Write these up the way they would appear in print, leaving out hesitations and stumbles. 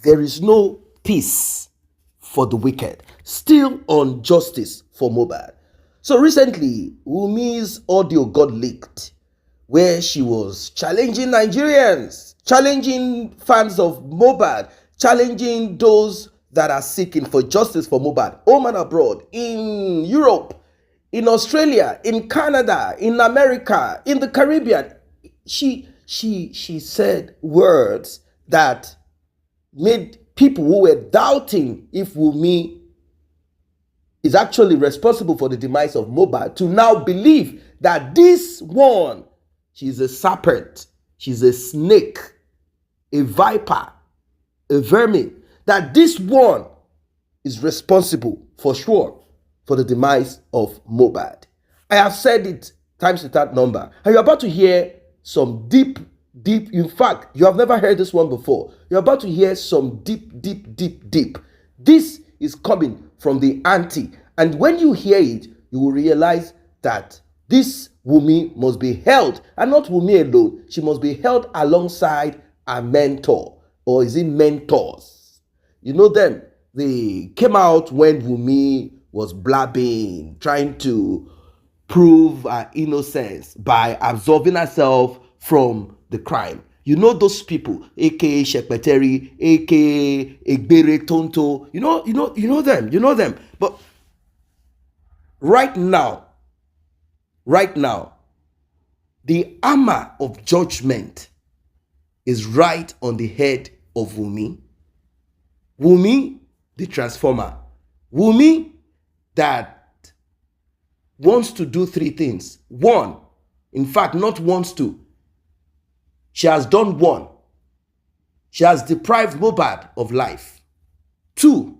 there is no peace for the wicked. Still on justice for Mohbad. So recently, Wunmi's audio got leaked where she was challenging Nigerians, challenging fans of Mohbad, challenging those that are seeking for justice for Mohbad, home and abroad, in Europe, in Australia, in Canada, in America, in the Caribbean. She said words that made people who were doubting if Wunmi is actually responsible for the demise of Mohbad to now believe that this one, she's a serpent, she's a snake, a viper, a vermin, that this one is responsible for sure for the demise of Mohbad. I have said it times without number, and you're about to hear some deep, in fact, you have never heard this one before. You're about to hear some deep. This is coming from the Aunty, and when you hear it, you will realize that this Wunmi must be held, and not Wunmi alone. She must be held alongside a mentor, or is it mentors? You know them. They came out when Wunmi was blabbing, trying to prove her innocence by absolving herself from the crime. You know those people, aka Shekpeteri, aka Egbere Tonto. You know them. But right now, the hammer of judgment is right on the head of Wunmi. Wunmi, the transformer. Wunmi that wants to do three things. One, in fact, not wants to. She has done one. She has deprived Mohbad of life. Two,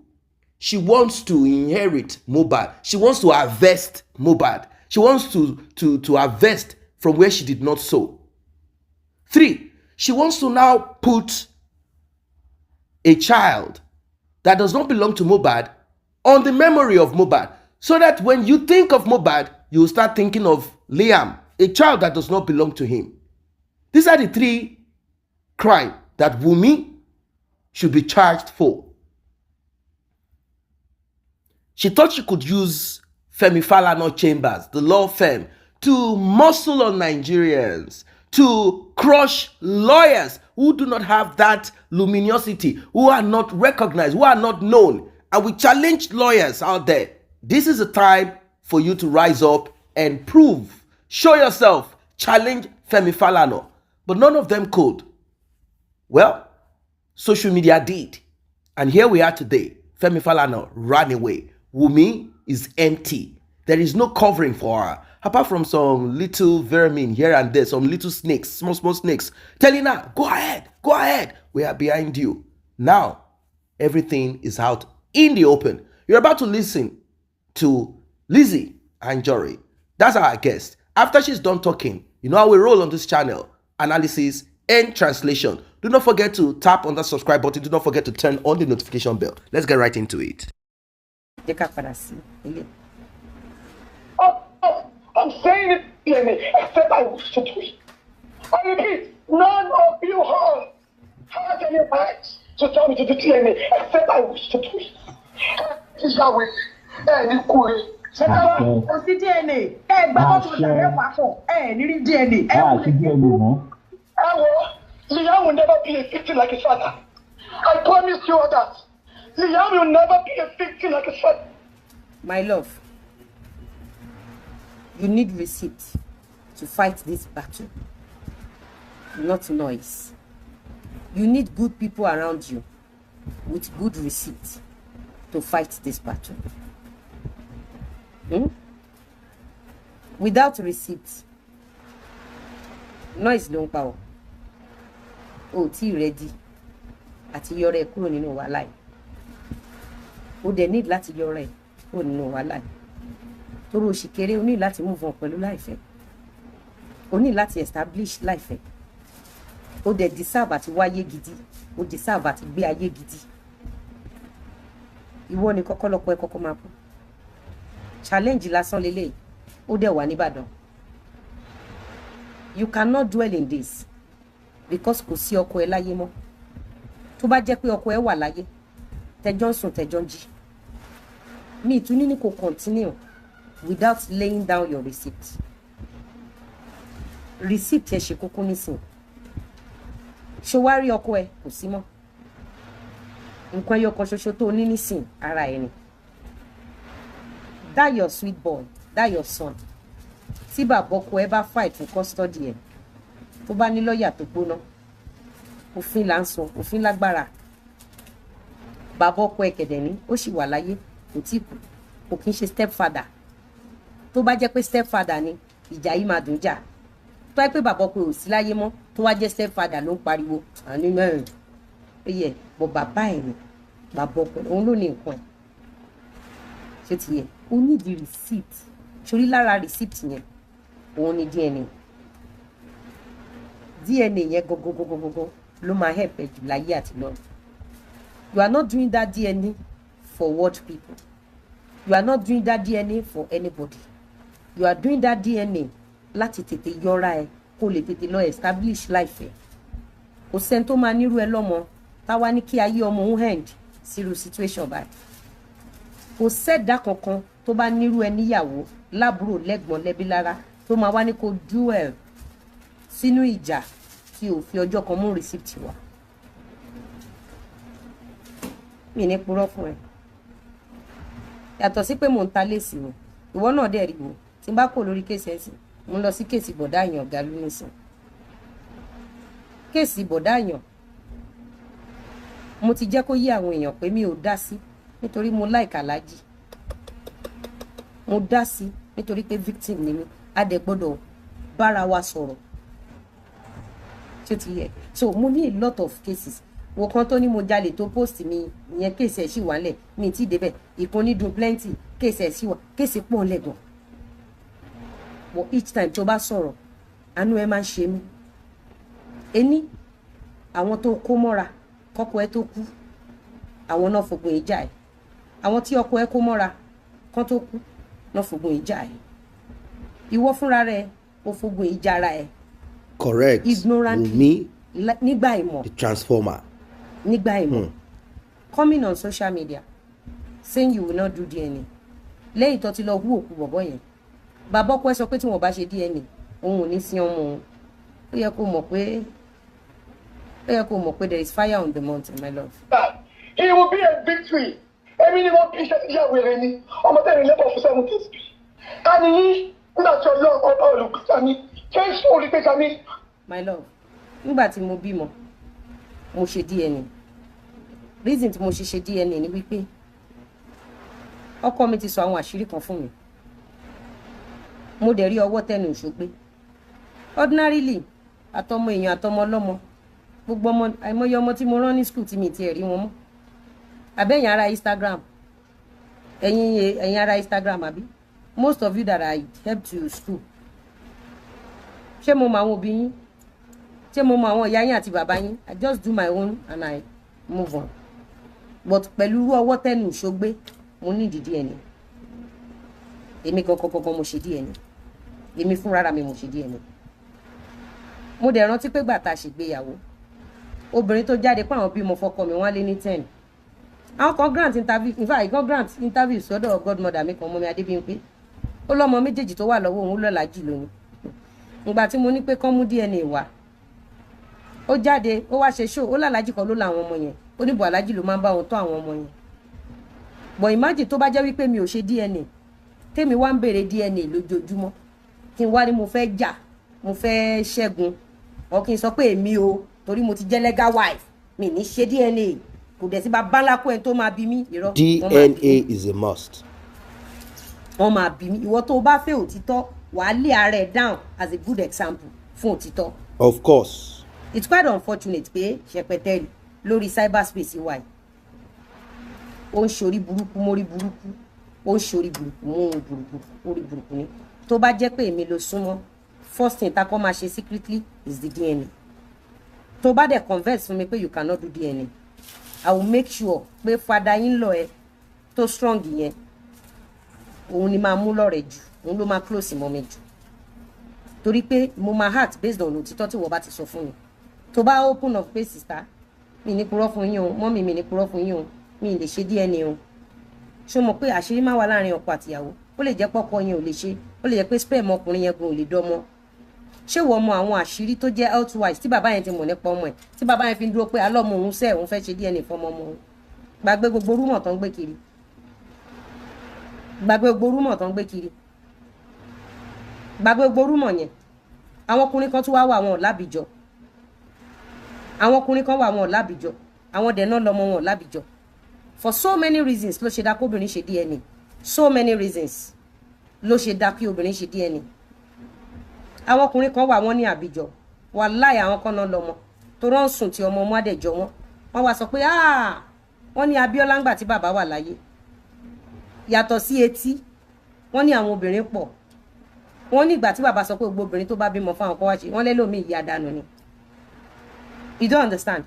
she wants to inherit Mohbad. She wants to harvest Mohbad. She wants to harvest from where she did not sow. Three, she wants to now put a child that does not belong to Mohbad on the memory of Mohbad, so that when you think of Mohbad, you will start thinking of Liam, a child that does not belong to him. These are the three crimes that Wunmi should be charged for. She thought she could use Femi Falana Chambers, the law firm, to muscle on Nigerians, to crush lawyers who do not have that luminosity, who are not recognized, who are not known. And we challenge lawyers out there. This is a time for you to rise up and prove, show yourself, challenge Femi Falana. But none of them could. Well, social media did. And here we are today. Femi Falana ran away. Wunmi is empty. There is no covering for her. Apart from some little vermin here and there, some little snakes, small snakes, telling her, go ahead, we are behind you. Now, everything is out in the open. You're about to listen to Lizyanjorin. That's our guest. After she's done talking, you know how we roll on this channel. Analysis and translation. Do not forget to tap on that subscribe button. Do not forget to turn on the notification bell. Let's get right into it. I'm saying it clearly, except I wish to do it. I repeat, none of you has any right to tell me to do clearly, except I wish to do it. This is how we DNA. Liam will never be a victim like his father. I promise you all that. Liam will never be a victim like his father. My love, you need receipt to fight this battle, not noise. You need good people around you with good receipt to fight this battle. Without receipt, noise no power. Oh, tea ready. Àti yọrẹ kúrò nínú wàhálà. O dẹ̀ need láti yọrẹ kúrò nínú wàhálà. Toro òṣìkéré o ní láti move on pẹ̀lú life. O ní láti establish life. O dẹ̀ deserve àti wáyé gidi. O deserve àti gbé ayé gidi. Ìwọ ni kọ́kọ́ lọ́pọ̀ ẹ kọ́kọ́ máa kú. Challenge lásán lélẹ̀. O dẹ̀ wà níbàdàn. You cannot dwell in this because kò sí ọkọ ẹ láyé mọ́. tó bá jẹ́ pé ọkọ ẹ wà láyé tẹjọ́ ń sùn tẹjọ́ ń jí mi ìtún ní kò continue without laying down your receipt. Receipt ẹ ṣe kókó nísìn ṣé wá rí ọkọ ẹ kò sí mọ́ nǹkan ẹyọ kan ṣoṣo tó ní nísìn ara ẹ ni that your sweet boy that your son tí bàbá ọkọ ẹ bá fight fún custody ẹ tó bá ní lọ́ọ̀yà tó gbóná òfin là ń sọ òfin lágbára bàbá ọkọ ẹ kẹ̀dẹ̀ ní ó sì wà láyé kò tí kú kò kí ń ṣe step father tó bá jẹ́ pé step father ni ìjà yìí máa dùn jà tó yẹ pé bàbá ọkọ ò sí láyé mọ́ tó wá jẹ́ step father ló ń pariwo àní mẹ́rin ó yẹ bọ̀ bàbá ẹ̀ ni bàbá ọkọ òun ló ní nǹkan ẹ̀ ṣé ti yẹ ó ní di receipt torí lára receipt yẹn òun ni DNA yẹn gogogogogogo ló máa help ẹ jù láyé àti lọ́run. You are not doing that DNA for what people. You are not doing that DNA for anybody. You are doing that DNA láti tètè yọra ẹ kó lè tètè lọ establish life ẹ. Kò sẹ́ni tó máa nírú ẹ lọ́mọ táwa ní kí ayé ọmọ òun end sírú situation báyìí. Kò sẹ́dá kankan tó bá nírú ẹ níyàwó lábúrò lẹ́gbọ̀n lẹ́bí lára tó máa wá ní kó duel sínú ìjà tí ò fi ọjọ́ kan mú receipt wá. Mi ní purọ́ fún ẹ yàtọ̀ sí pé mò ń ta léèsì o ìwọ náà dẹ̀ rí o tí n bá kò lórí kéèsì ẹ̀sìn mo ń lọ sí kéèsì bọ̀dá àyàn ọ̀gá lónìsìn kéèsì bọ̀dá àyàn mo ti jẹ́ kó yé àwọn èèyàn pé mi ò dá sí nítorí mo like Aláàjì mo dá sí nítorí pé victim ni mi a dẹ̀ gbọ́dọ̀ bára wa sọ̀rọ̀ tí ó ti yẹ so mo ní a lot of cases wo kan tó ní mo jalè tó post mi ìyẹn kéèsì ẹ̀ sì wà lẹ̀ mi ti débẹ̀ ìkan ní dùn plenty kéèsì ẹ̀ sì wà kéèsì pọ̀ lẹ́gàn but each time tó bá sọ̀rọ̀ àánú ẹ máa ń ṣe mí ení àwọn tó kó mọ́ra kọ́kọ́ ẹ tó kú àwọn náà fògùn ìjà ẹ̀ àwọn tí ọkọ ẹ kó mọ́ra kán tó kú náà fògùn ìjà ẹ̀ ìwọ fúnra rẹ ó fògùn ìjà ara ẹ̀ correct ignorantly nígbà ìmọ̀ the transformer nígbà ìmọ̀ coming on social media saying you will not do DNA lẹ́yìn tó ti lọ hú òkú bọ̀bọ̀ yẹn bàbá ọkọ ẹ sọ pé tí wọ́n bá ṣe DNA òun ò ní sí ọmọ òun ó yẹ kó mọ̀ pé there is fire on the mountain my love. It will be a victory. Èmi ni wọ́n bí iṣẹ́ tí ìyá wèrè ni ọmọ tẹ̀lé lẹ́bọ̀ fún 70s. ká ní yín nígbà tí ọlọ́run ọba olùkúta mi Jésù olùgbèjà mi. my love nígbà tí mo bímọ mo ṣe DNA reason tí mo ṣe DNA ni wípé ọkọ mi ti sọ àwọn àṣírí kan fún mi mo dẹ̀ rí ọwọ́ tẹnu ìṣògbé ordinarily àtọmọ èèyàn àtọmọ ọlọ́mọ gbogbo ọmọ àìmọye ọmọ tí mo rán ní school tí mi ti rí wọn mọ́ àbẹ́yìn ara Instagram ẹ̀yin ara Instagram àbí most of you that I help to school ṣé mo mọ àwọn òbí yín ṣé mo mọ àwọn ìyá yín àti bàbá yín I just do my own and I move on but pẹ̀lú irú ọwọ́ tẹnu ìṣògbé mo ní ìdí DNA èmi kankan mo ṣe DNA èmi fúnra mi mo ṣe DNA mo dẹ̀ rántí pé gbà tá a ṣègbéyàwó obìnrin tó jáde pé àwọn bímọ fọ́kọ mi wọ́n lé ní 10 àwọn kan grant interview in fact kan grant interview sọ́dọ̀ godmother mi kan mọ́ mi Adébíyìnpé ó lọ́mọ méjèèjì tó wà lọ́wọ́ òun lọ́làjì lónìí ìgbà tí mo ní pé kán mú DNA wá ó jáde ó wá ṣe show ó lálàjì kan ló la àwọn ọmọ yẹn ó ní bọ̀ alájì ló máa ń bá wọn tọ́ àwọn ọmọ yẹn bọ̀ imagine tó bá jẹ́ wípé mi ò ṣe DNA tèmi wá ń béèrè DNA lójoojúmọ́ kí n wá ní mo fẹ́ jà mo fẹ́ ṣẹ́gun ọ kí n sọ pé èmi o torí mo ti jẹ́ legal wife mi ní ṣe DNA kò dẹ̀ sí bá bálákó ẹ̀ tó máa bí mi irọ́ DNA is a must. wọ́n máa bí mi ìwọ tó o bá fẹ́ òtítọ́ wàá lé ara ẹ̀ down as a good example fún òtítọ́. Of course. It's quite unfortunate pé ṣẹpẹtẹrì lórí cyberspace wa yìí ó ń ṣorí burúkú mórí burúkú ó ń ṣorí burúkú mórí burúkú mórí burúkú ni tó bá jẹ́ pé èmi ló súnmọ́ first thing tá a kọ́ máa ṣe secretly is the DNA tó bá dẹ̀ converse fún mi pé you cannot do DNA I will make sure pé fada yín lọ ẹ tó strong yẹn òun ni máa mú lọ́rẹ̀ jù òun ló máa close mọ́ mi jù torí pé mo máa heart based on òtítọ́ tí wọ́n bá ti sọ fún mi tó bá open up pé sister mi ní purọ́ fún yín o mọ́mì mi ní purọ́ fún yín o mi lè ṣe DNA o ṣó mọ̀ pé àṣírí máa wà láàrin ọkọ àtìyàwó ó lè jẹ́ pọ́kọ yẹn ò lè ṣe ó lè jẹ́ pé sperm ọkùnrin yẹn gan ò lè dọ́mọ ṣé wọ́n mọ àwọn àṣírí tó jẹ́ health-wise tí bàbá yẹn ti mọ̀ nípa ọmọ ẹ̀ tí bàbá yẹn fi ń dúró pé alọ́mọ òun sẹ́ òun fẹ́ ṣe DNA fọmọ ọmọ òun gbàgbé gbogbo rúmọ̀ tó ń gbé kiri gbàgbé gbogbo rúmọ̀ tó ń gbé kiri gbàgbé gbogbo rúmọ̀ yẹn àwọn ọkùnrin kan tún wá wà wọn ò lábìjọ àwọn ọkùnrin kan wà wọn ò lábìjọ àwọn dẹ̀ náà lọmọ wọn ò lábìjọ for so many reasons ló ṣe dá kí obìnrin ṣe DNA so many reasons ló ṣe dá kí obìnrin ṣe DNA àwọn ọkùnrin kan wà wọn ní àbíjọ wàláhì àwọn kan náà lọmọ tó rán sùn tí ọmọ ọmọ àdẹjọ wọn wá sọ pé wọn ní Abíọ́lá ńgbà tí bàbá wà láyé yàtọ̀ sí etí wọn ní àwọn obìnrin pọ̀ wọn ní ìgbà tí bàbá sọ pé gbogbo obìnrin tó bá bímọ fáwọn kan wá ṣe wọn lẹ́lòmíì ìyá dànù ni you don't understand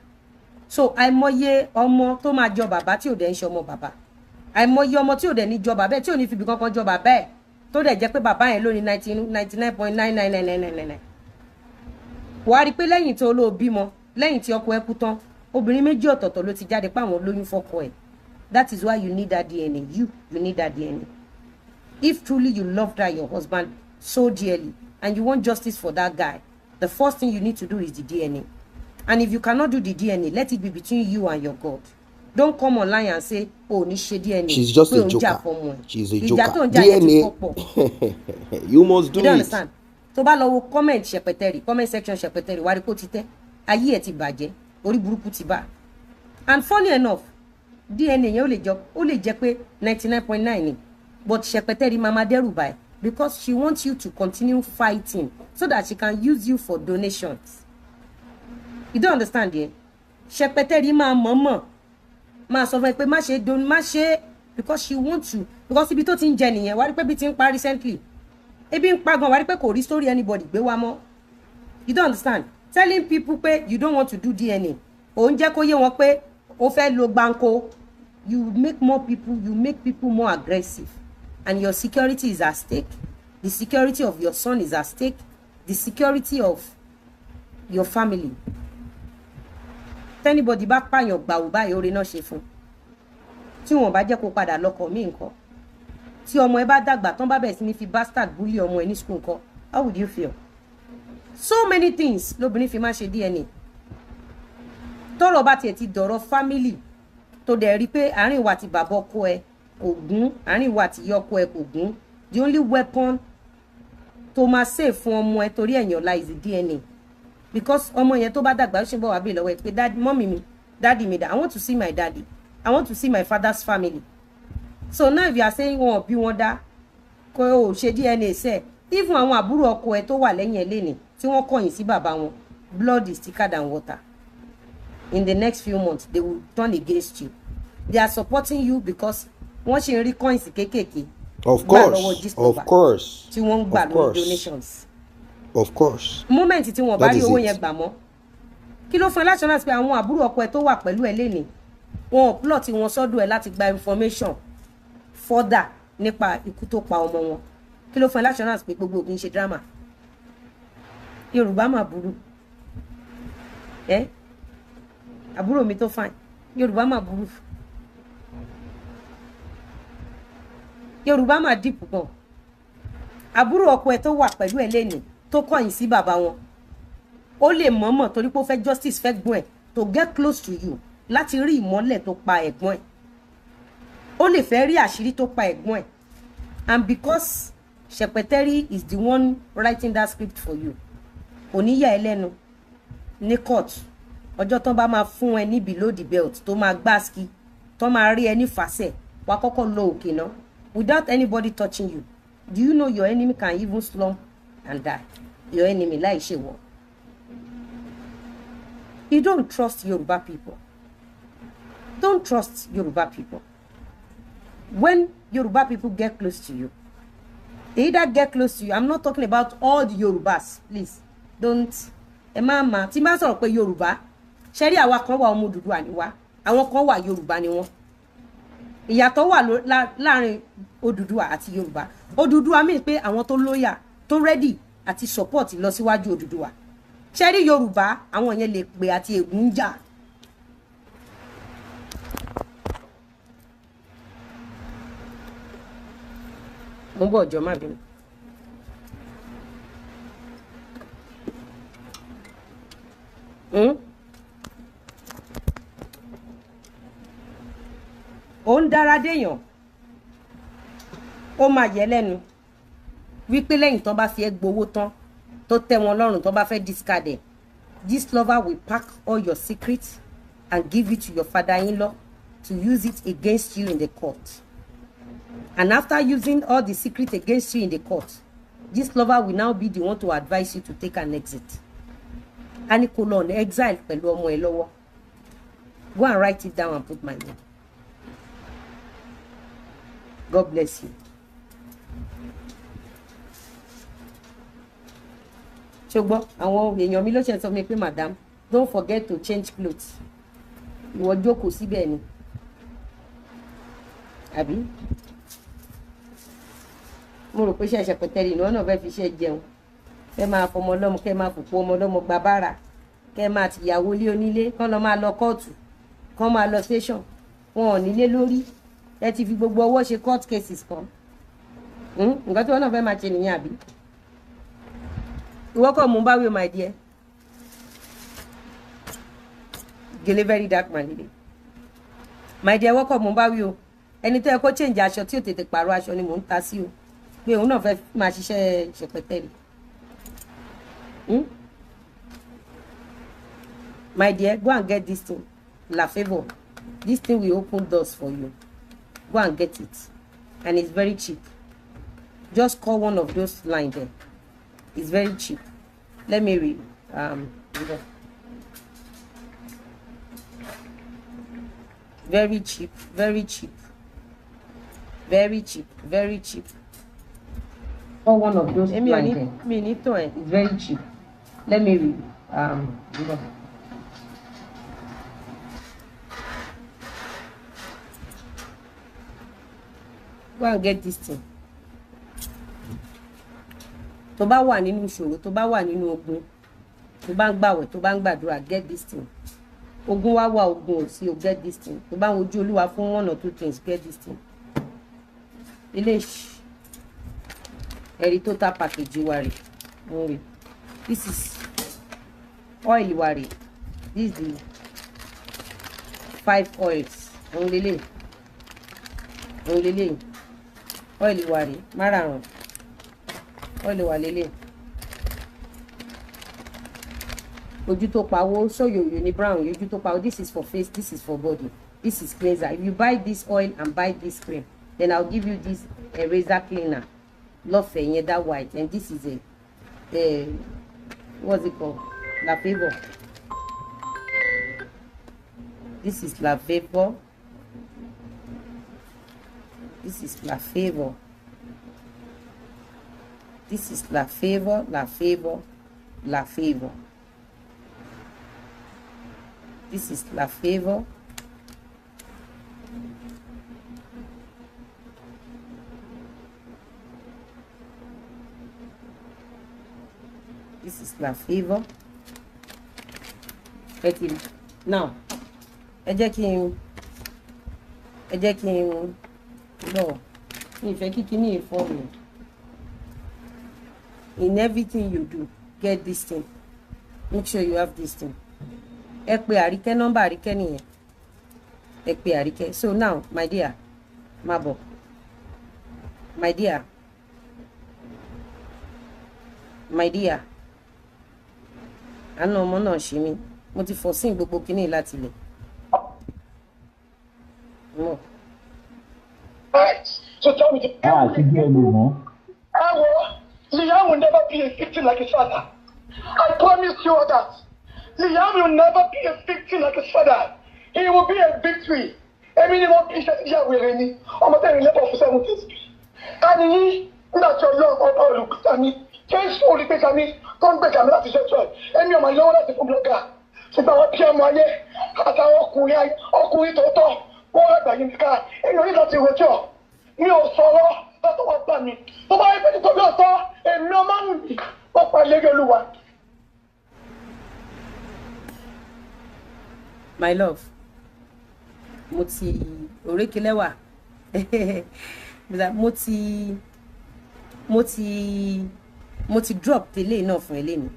so àìmọye ọmọ tó máa jọ bàbá tí ò dẹ̀ ń ṣe ọmọ bàbá àìmọye ọmọ tí ò dẹ̀ ní jọ bàbá ẹ̀ tí ò ní fìbí kankan jọ bàbá ẹ̀ tó dẹ̀ jẹ́ pé bàbá yẹn ló ní 99.99999 wàá rí i pé lẹ́yìn tó lóò bímọ lẹ́yìn tí ọkọ ẹ̀ kú tán obìnrin méjì ọ̀tọ̀ọ̀tọ̀ ló ti jáde pé àwọn lóyún fọ́kọ ẹ̀ that is why you need that DNA you need that DNA if truly you love that your husband so dearly and you want justice for that guy the first thing you need to do is the DNA and if you cannot do the DNA let it be between you and your God. Don't come online and say, oh, ní ṣe DNA. She's just a joker. She's a joker. DNA. You must do it. You don't understand? Tó bá lọ wo comment Ṣẹpẹtẹrì, comment section Ṣẹpẹtẹrì, wá rí kó ti tẹ́. Ayé ẹ̀ ti bàjẹ́, orí burúkú ti bá. And funny enough, DNA yẹn ó lè jẹ́ pé 99.9 ni. But Ṣẹpẹtẹrì máa dẹ́rù bá ẹ because she wants you to continue fighting so that she can use you for donations. You don't understand yẹn? Ṣẹpẹtẹrì máa mọ̀ọ́mọ̀ máa sọ fún ẹ pé má ṣe because she wants to because ibi tó ti ń jẹ nìyẹn wá rí pé bí ti ń pa recently ebi ń pa gan wá rí pé kò rí story anybody gbé wá mọ́ you don't understand telling people pé you don't want to do DNA òun jẹ́ kó yé wọn pé ó fẹ́ lo gbáǹkó you make people more aggressive and your security is at stake the security of your son is at stake the security of your family. Anybody bá pààyàn gbàù báyìí oore náà ṣe fún tí wọn bá jẹ́ kó padà lọ́kọ mí nǹkan tí ọmọ ẹ bá dàgbà tán bá bẹ̀rẹ̀ sí ní fi bastard bully ọmọ ẹ ní school nǹkan how would you feel so many things lóbìnrin fi máa ṣe DNA tọ́rọ̀ bá tiẹ̀ ti dọ̀rọ̀ family tó dẹ̀ rí pé àárín ìwà àti bàbá ọkọ ẹ kò gún àárín ìwà àti ìyá ọkọ ẹ kò gún the only weapon tó máa save fún ọmọ ẹ torí ẹ̀yàn ọ̀la is the DNA because ọmọ yẹn tó bá dàgbà ó ṣe bọ́ wá bí lọ́wọ́ ẹ pé daddy mommy mi daddy mi da I want to see my daddy I want to see my father's family so now if you are saying wọn bí wọn dá kó o ṣe DNA ṣe even àwọn àbúrò ọkọ ẹ tó wà lẹ́yìn ẹ lẹ́ni tí wọ́n kọ̀yìn sí bàbá wọn blood is thicker than water in the next few months they will turn against you they are supporting you because wọ́n ṣe ń rí coins kéékèèké of course tí wọ́n ń gbà lórí donations. Of course. Moment tí wọ́n bá rí owó yẹn gbà mọ́ kí ló fún ẹ láti rántí pé àwọn àbúrò ọkọ ẹ tó wà pẹ̀lú ẹ lénìí wọn plot wọn sọ́dọ̀ ẹ láti gba information further nípa ikú tó pa ọmọ wọn kí ló fún ẹ láti rántí pé gbogbo ògùn ṣe drama Yorùbá mà burú àbúrò mi tó fine Yorùbá mà burú Yorùbá mà deep gan àbúrò ọkọ ẹ tó wà pẹ̀lú ẹ lénìí tó kọ̀yìn sí bàbá wọn ó lè mọ̀ọ́mọ̀ torí pé ó fẹ́ justice fẹ́ gbọ́n ẹ̀ to get close to you láti rí ìmọ́lẹ̀ tó pa ẹ̀gbọ́n ẹ̀ ó lè fẹ́ rí àṣírí tó pa ẹ̀gbọ́n ẹ̀ and because Ṣẹpẹtẹrì is the one writing that script for you kò ní yà ẹ́ lẹ́nu ní court ọjọ́ tán bá máa fún ẹ ní below the belt tó máa gbáàsì tó máa rí ẹ ní fàṣẹ wàá kọ́kọ́ lọ òkè náà without anybody touching you do you know your enemy can even slump and die your enemy láì ṣe wọ. You don't trust Yoruba people. Don't trust Yoruba people. When Yoruba people get close to you, they either get close to you. I'm not talking about all the Yorubas, please. Don't. Ẹ máa ma tí máa sọ̀rọ̀ pé Yorùbá ṣe rí àwa kan wà ọmọ Odùduwà ni wá àwọn kan wà Yorùbá ni wọ́n. Ìyàtọ̀ wà láàrin Odùduwà àti Yorùbá. Odùduwà mean pé àwọn tó lóyà tó ready àti support lọ síwájú Odùduwà. Ṣé rí Yorùbá àwọn yẹn lè pè àti ègún jà mo bọ̀ ọjọ́ má bínú. ó ń dára déèyàn ó máa yẹ lẹ́nu wípé lẹ́yìn tó bá fi ẹ́ gbowó tán tó tẹ́ wọn lọ́rùn tó bá fẹ́ discard ẹ̀, this lover will pack all your secrets and give it to your father-in-law to use it against you in the court. And after using all the secrets against you in the court, this lover will now be the one to advise you to take an exit. And kò lọ on exile pẹ̀lú ọmọ ẹ lọ́wọ́. Go and write it down and put my name. God bless you. Ṣùgbọ́n àwọn èèyàn mi ló ṣe sọ mi pé madam, don't forget to change clothes. Ìwọ jókòó síbẹ̀ ni. Àbí? Mo rò pé ṣẹ̀ṣẹ̀ pẹ̀tẹ́rì ni wọ́n náà fẹ́ fi ṣe jẹun. Kẹ́ máa fọmọ ọlọ́mọ, kẹ́ máa fòpó ọmọ ọlọ́mọ gba bára. Kẹ́ máa tìyàwó lé onílé, kán lọ máa lọ kóòtù, kán máa lọ station. Wọn ò nílé lórí. Ẹ ti fi gbogbo ọwọ́ ṣe court cases kan. Nǹkan tí wọ́n náà fẹ́ máa ṣe nìyẹn àbí? Ìwọ kọ́ mú bá wí my dear. Gèlè very dark man lele. My dear, ìwọ kọ́ mú bá wí o. Ẹni tó yẹ kó change aṣọ tí ò tètè pààrọ̀ aṣọ ni mò ń ta sí o. Pé òun náà fẹ́ máa ṣiṣẹ́ ṣẹpẹtẹ́rì. My dear, go and get this thing. La favor. This thing will open doors for you. Go and get it. And it's very cheap. Just call one of those lines there. It's very cheap. Let me read. Very cheap, very cheap. Very cheap, very cheap. Call one of those lines there. It's very cheap. Let me read. Go and get this thing. Tó bá wà nínú ìṣòro, tó bá wà nínú ogun, tó bá ń gbàwẹ̀, tó bá ń gbàdúrà, get this thing. Ogun wá wà, ogun ò sí, o get this thing. Tó bá ń wojú Olúwa fún one or two things, get this thing. Ilé ẹ̀rí total package wa rè. This is oil wa rè. This is the 5 oils. Òun lélẹ̀. Oil wa rè. Márààrún. Oil wa lélẹ̀. Ojú tó pawó, sóyòyò ní brown, ojú tó pawó. This is for face, this is for body. This is cleanser. If you buy this oil and buy this cream, then I'll give you this razor cleaner. Lọ́fẹ̀ẹ́ yẹn, that white. And this is a what's it called? La Favor. This is La Favor. This is La Favor. This is La Favor, La Favor, La Favor. This is La Favor. This is La Favor. Now, ẹ jẹ́ kí n lọ. Ìfẹ́ kíkíní ìfọ́ mi. In everything you do, get this thing. Make sure you have this thing. Ẹ pè Àríkẹ́, nọ́mbà Àríkẹ́ nìyẹn. Ẹ pè Àríkẹ́. So now, my dear, má bọ̀. My dear. Àná ọmọ náà ṣe mí. Mo ti fọ̀ sí gbogbo kíní láti ilẹ̀. No. Right. So tell me Liam will never be a victim like his father. I promise you all that. Liam will never be a victim like his father. He will be a victory. Every little piece of Yahweh, I'm telling you, for 7 days. And he, not your love or look at me. Change fully, take me. Don't break me. That is your choice. And you're my Lord, that's the blogger. So now, Pierre Moyer, as I walk to talk, what are you car? And you're not your job. You sorrow, that's what done me. So I put it to your store, and no man, but my legal one. My love, mo ti orékelẹ́wà mo ti mo ti drop tẹ́lẹ̀ náà fún ẹlẹ́ni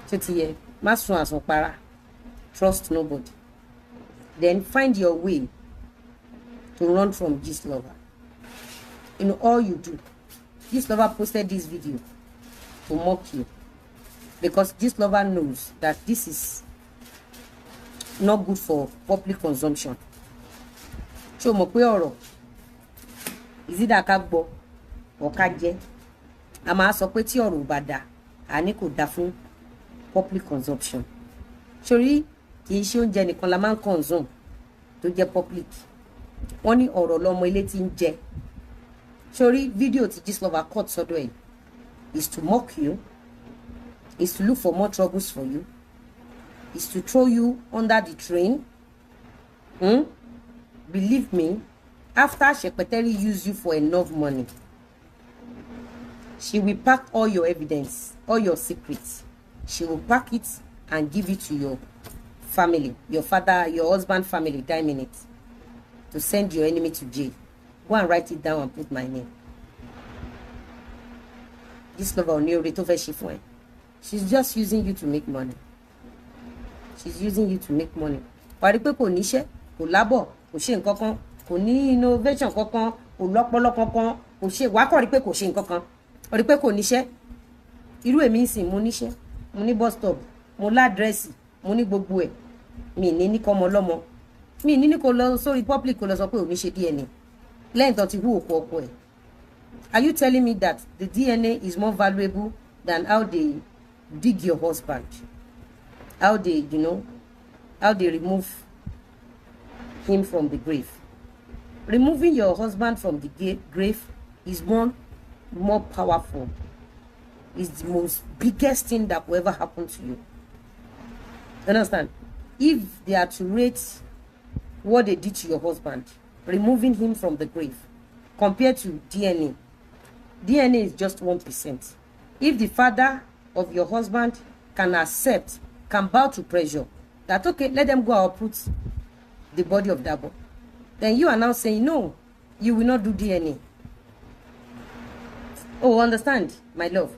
tó ti yẹ má sun àsùnpara trust nobody then find your way to run from this lover. You know all you do. This lover posted this video to mock you because this lover knows that this is not good for public consumption. Ṣé o mọ̀ pé ọ̀rọ̀ ìzídà ká gbọ́ ọ̀ká jẹ́ a máa sọ pé tí ọ̀rọ̀ ò bá dà á ní kò dá fún public consumption. Sórí kì í ṣe oúnjẹ nìkan la máa ń consume tó jẹ́ public. Wọ́n ní ọ̀rọ̀ lọmọ ilé tí ń jẹ. Sórí fídíò tí Gistlover cut sọ́dọ̀ ẹ̀ is to mock you, is to look for more troubles for you, is to throw you under the train. Believe me, after Shekpeteri use you for enough money, she will pack all your evidence, all your secrets. She will pack it and give it to your family, your father, your husband family, 10 minutes, to send your enemy to jail. Go and write it down and put my name. Gistlover ní oore tó fẹ́ ṣe fún ẹ. She's just using you to make money. She's using you to make money. Wàá rí pé kò níṣẹ́, kò lábọ̀, kò ṣe nǹkan kan, kò ní innovation kankan, kò lọ́pọlọ kankan, kò ṣe wàá kọ́ rí pé kò ṣe nǹkan kan. Ó rí pé kò níṣẹ́. Irú èmi ń sìn mo níṣẹ́, mo ní bus stop, mo ládírẹ́sì, mo ní gbogbo ẹ̀. Mi ní kọ́mọ lọ́mọ. Mi ní kó lọ sórí public kó lọ sọ pé ò ní ṣe DNA. Lẹ́yìn tó ti hú òkú ọkọ ẹ̀. Are you telling me that the DNA is more valuable than how they dig your husband? How they, how they remove him from the grave? Removing your husband from the grave is more powerful. It's the most biggest thing that will ever happen to you. Understand? If they are to rate what they did to your husband, removing him from the grave, compared to DNA, DNA is just 1%. If the father of your husband can accept, can bow to pressure, that okay, let them go and uproot the body of that boy, then you are now saying, no, you will not do DNA. Oh, understand, my love.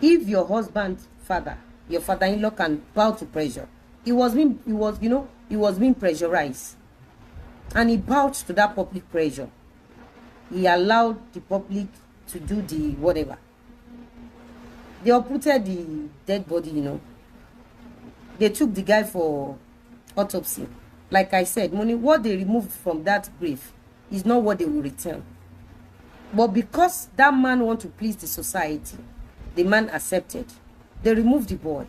If your husband's father, your father-in-law can bow to pressure, he was being pressurized. And he bowed to that public pressure. He allowed the public to do the whatever. They uprooted the dead body, They took the guy for autopsy. Like I said, money, what they removed from that grave is not what they will return. But because that man want to please the society, the man accepted. They removed the boy.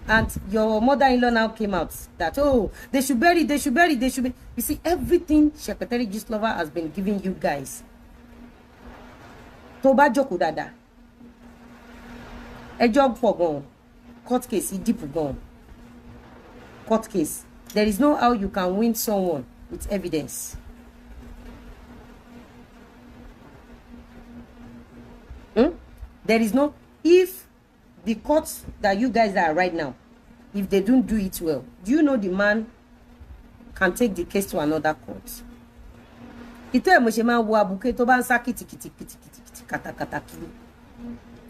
And your mother-in-law now came out that, oh, they should bury. You see, everything Shekpeteri Gistlover has been giving you guys. Toba Joko Dada. A job for gone. Court case, deep gone. Court case. There is no how you can win someone with evidence. There is no, if the courts that you guys are right now, if they don't do it well, do you know the man can take the case to another court? Ito e mo se ma wo abuke tó bá ń sá kìtìkìtì katakata kiri.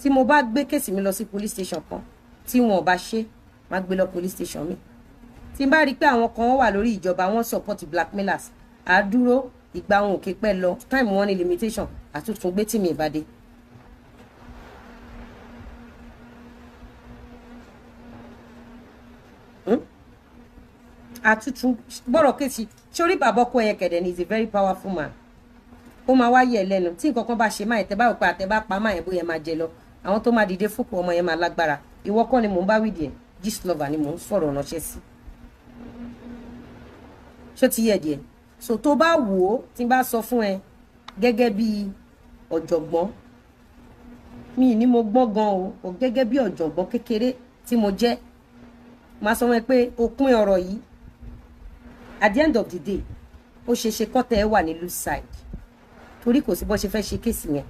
Tí mo bá gbé case mi lọ sí police station kan, tí wọn bá ṣe, má gbé lọ police station mi. Tí n bá rí pé àwọn kan wà lórí ìjọba wọn support blackmailers, á dúró ìgbà wọn ò ké pẹ́ lọ, time wọn ní limitation, àtúntún gbé tí mi ìbàdé. Àtúntún gbọ́rọ̀ kéṣì sórí bàbá ọkọ yẹn kẹ̀dẹ̀ ni is a very powerful man. Ó máa wáyé ẹ lẹ́nu tí nǹkan kan bá ṣe máa tẹ́ bá òpá àtẹ́ bá pa máa yẹn bóyá máa jẹ lọ. Àwọn tó máa dìde fúnpọ̀ ọmọ yẹn máa lágbára. Ìwọ kọ́ ni mò ń bá wídìí ẹ̀, Gistlover ni mò ń sọ̀rọ̀ ránṣẹ́ sí. Ṣó ti yẹ díẹ̀? So tó bá wò ó tí n bá sọ fún ẹ gẹ́gẹ́ bí ọ̀jọ̀gbọ́n, mi ní mo gbọ́n gan o gẹ́gẹ́ bí ọ̀jọ̀gbọ́n kékeré tí mo jẹ́, máa sọ wọn pé òpin ọ̀rọ̀ yìí at the end of the day ó ṣe kọ́tẹ̀ ẹ wà ní loose side torí kò sí bó ṣe fẹ́ ṣe kéèsì yẹn.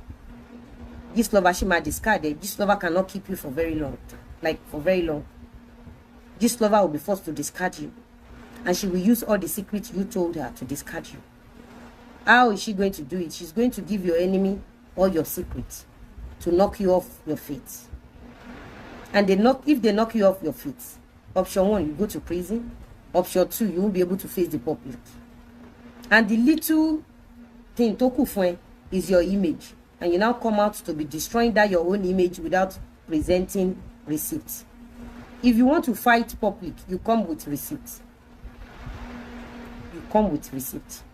Gistlover ṣì máa discard ẹ. Gistlover cannot keep you for very long, like for very long. Gistlover will be forced to discard you, and she will use all the secrets you told her to discard you. How is she going to do it? She's going to give your enemy all your secrets to knock you off your feet. And if they knock you off your feet, option 1, you go to prison. Option 2, you won't be able to face the public. And the little thing to kufuen is your image. And you now come out to be destroying that your own image without presenting receipts. If you want to fight public, you come with receipts. You come with receipts.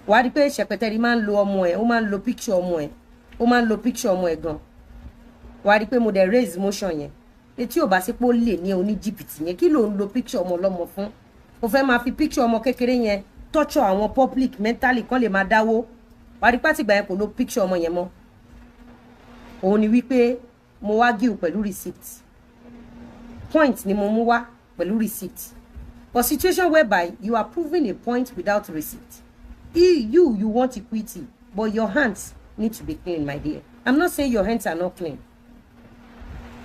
Wàá rí pé Ṣẹ̀pẹ̀tẹ̀rì máa ń lo ọmọ ẹ̀, ó máa ń lo picture ọmọ ẹ̀, ó máa ń lo picture ọmọ ẹ̀ gan. Wàá rí pé mo dẹ̀ raise motion yẹn. Tí ò bá sí pé ó lè ní oní jìbìtì yẹn, kí ló ń lo picture ọmọ ọlọ́mọ fún? Ó fẹ́ máa fi picture ọmọ kékeré yẹn torture àwọn public mentally kan lè máa dáwó. Wàá rí pátìgbà yẹn kò lo picture ọmọ yẹn mọ́. Òun ni wípé mo wá give pẹ̀lú receipt. Point ni mo mú wá pẹ̀lú receipt. For situation whereby you are proving a point without receipt. You want equity, but your hands need to be clean, my dear. I'm not saying your hands are not clean.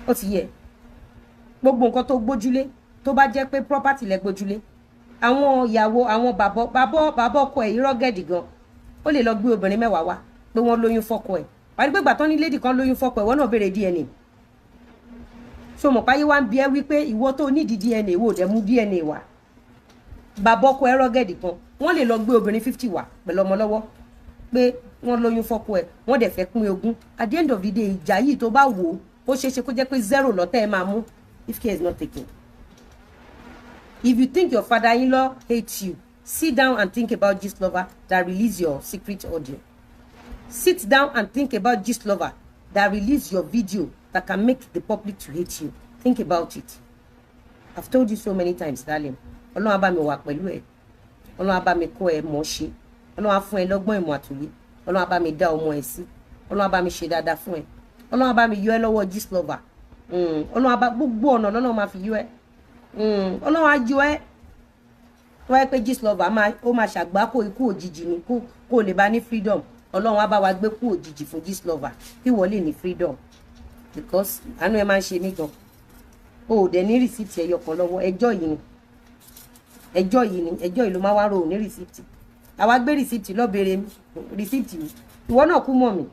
Ó ti yé. Gbogbo nǹkan tó gbójúlé, tó bá jẹ́ pé property lẹ gbójúlé. Àwọn ìyàwó, àwọn bàbá ọkọ ẹ̀ irọ́ gẹ̀dì gan. Ó lè lọ gbé obìnrin 10 wá pé wọ́n lóyún fọ́kọ ẹ̀. Wàá rí pé ìgbà tán ní lady kan lóyún fọ́kọ ẹ̀, wọ́n náà béèrè DNA. So mọ̀ páyé wá ń bi ẹ́ wípé ìwọ tó nídìí DNA wò dẹ̀ mú DNA wá. Bàbá ọkọ ẹ̀ rọ́gẹ̀dì kan, wọ́n lè lọ gbé obìnrin 50 wá pẹ̀lú ọmọ lọ́wọ́ pé wọ́n lóyún fọ́kọ ẹ̀, wọ́n dẹ̀ fẹ́ pín ogún. At the end of the day, ìjà yìí tó bá wò ó ṣeéṣe kó jẹ́ pé 0 lọ́tẹ̀ ẹ máa mú if care is not taken. If you think your father-in-law hates you, sit down and think about Gist Lover that release your secret audio. Sit down and think about Gist Lover that release your video that can make the public to hate you. Think about it. I've told you so many times, darling. Ọlọ́run á bá mi wà pẹ̀lú ẹ. Ọlọ́run á bá mi kọ́ ẹ mọ̀ ṣe. Ọlọ́run á fún ẹ lọ́gbọ́n ìmọ̀ àtòyé. Ọlọ́run á bá mi dá ọmọ ẹ sí. Ọlọ́run á bá mi ṣe dáadáa fún ẹ. Ọlọ́run á bá mi yọ ẹ lọ́wọ́ Gist Lover. Ọlọ́run á bá gbogbo ọ̀nà lọ́lọ́run máa fi yọ ẹ. Ọlọ́run á yọ ẹ. Wọ́n yẹ pé Gist Lover ó máa ṣàgbákò ikú òjijì ni kó lè bá ní freedom. Ọlọ́run á bá wa gbé kú òjijì fún Gist Lover kí wọ́n lè ní freedom. Because àánú ẹ máa ń ṣe mí gan. O ò dẹ̀ ní receipt ẹyọ kan lọ́wọ́, ẹjọ́ yìí ló máa wá rò ní receipt. Àwa gbé receipt lọ bèrè receipt mi. Ìwọ náà kú mọ̀ mí.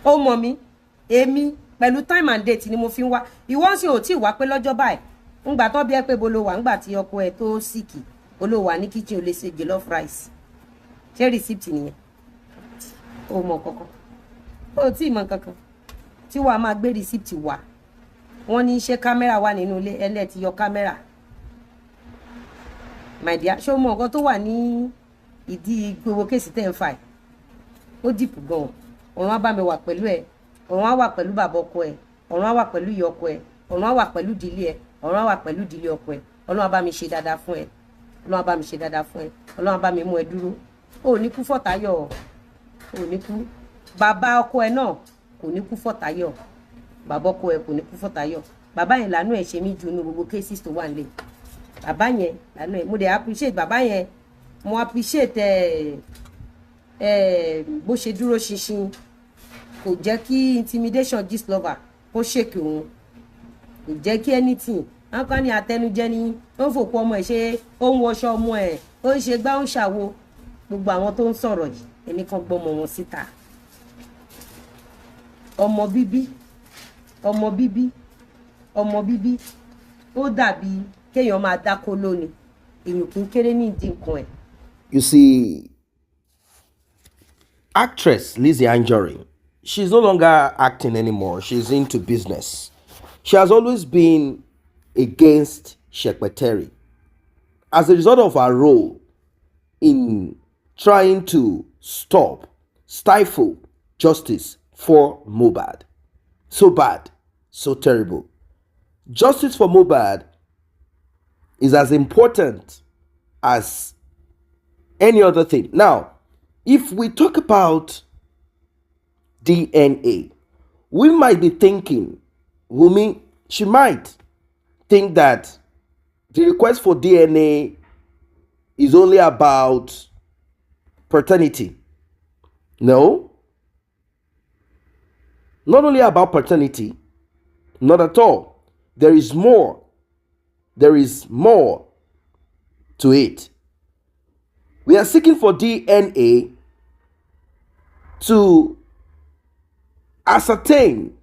Ó mọ̀ mí. Èmi pẹ̀lú time and date ni mo fi ń wá. Ìwọ sì ò tí wá pé lọ́jọ́ báyìí. Ńgbà tó bí ẹ pé bolo wà ńgbà tí ọkọ ẹ tó sick. Olówà ní kitchen ó lè ṣe jollof rice. Ṣé receipt nìyẹn? Ó mọ̀ kankan. Ó tí mọ̀ kankan. Tí wàá máa gbé receipt wá. Wọ́n ní ṣé kámẹ́rà wà nínú ilé ẹlẹ́ ti yọ kámẹ́rà. My dear, ṣé o mọ̀ nǹkan tó wà ní ìdí gbogbo kéèsì tẹ́ ń fà ẹ̀? Ó dìpù gan-an. Ọ̀run á bá mi wà pẹ̀lú ẹ̀. Ọ̀run á wà pẹ̀lú bàbá ọkọ ẹ̀. Ọ̀run á wà pẹ̀lú ìyá ọkọ ẹ̀. Ọ̀run á wà pẹ̀lú ìdílé ẹ̀. Ọ̀run á wà pẹ̀lú ìdílé ọkọ ẹ̀. Ọlọ́run á bá mi ṣe dáadáa fún ẹ. Ọlọ́run á bá mi ṣe dáadáa fún ẹ. Ọlọ́run á bá mi mú ẹ dúró. O ò ní kú fọ̀tayọ̀. O ò ní kú. Bàbá ọkọ ẹ náà kò ní kú fọ̀tayọ̀. Bàbá ọkọ ẹ kò ní kú fọ̀tayọ̀. Bàbá yẹn lànà ẹ̀ ṣe mí ju ní gbogbo cases tó wà nílẹ̀. Bàbá yẹn lànà ẹ̀ mo dẹ̀ appreciate bàbá yẹn. Mo appreciate bó ṣe dúró ṣinṣin. Kò jẹ́ kí intimidation Gist Lover kó ṣèkì òun. Kò jẹ́ kí anything. Wọ́n kàn ní àtẹnujẹ ni ó ń fòkú ọmọ ẹ̀ ṣe ó ń wọṣọ ọmọ ẹ̀ ó ń ṣe gbá ó ń ṣàwo. Gbogbo àwọn tó ń sọ̀rọ̀ yìí ẹnìkan gbọ́mọ wọn síta. Ọmọ bíbí ó dàbí kéèyàn máa dákó lónìí. Èèyàn kì í kéré ní ìdí nǹkan ẹ̀. You see, actress Lizyanjorin, she's no longer acting anymore. She's into business. She has always been against Ṣẹ̀pẹ̀tẹ̀rì as a result of her role in trying to stifle justice for Mohbad. So bad, so terrible. Justice for Mohbad is as important as any other thing. Now, if we talk about DNA, we might be thinking, Wunmi, she might think that the request for DNA is only about paternity. No. Not only about paternity, not at all. There is more. There is more to it. We are seeking for DNA to ascertain,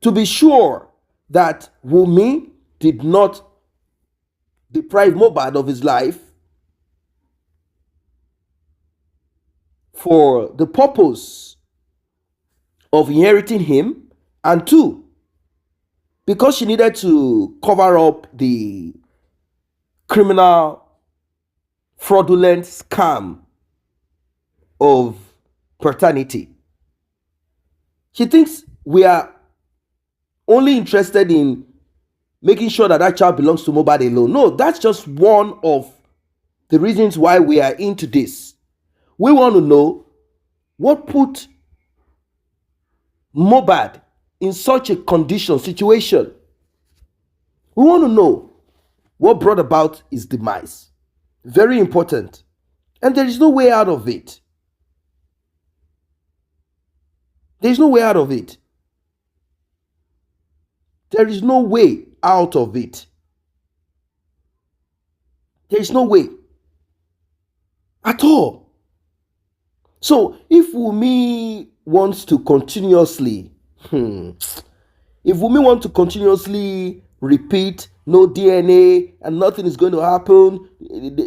to be sure that Wunmi did not deprive Mohbad of his life for the purpose of inheriting him, and 2, because she needed to cover up the criminal, fraudulent scam of paternity. She thinks we are only interested in making sure that that child belongs to Mohbad alone. No, that's just one of the reasons why we are into this. We want to know what put Mohbad in such a situation. We want to know what brought about his demise. Very important. And there is no way out of it. There is no way out of it. There is no way out of it. There is no way at all. So if Wunmi wants to continuously, repeat no DNA and nothing is going to happen,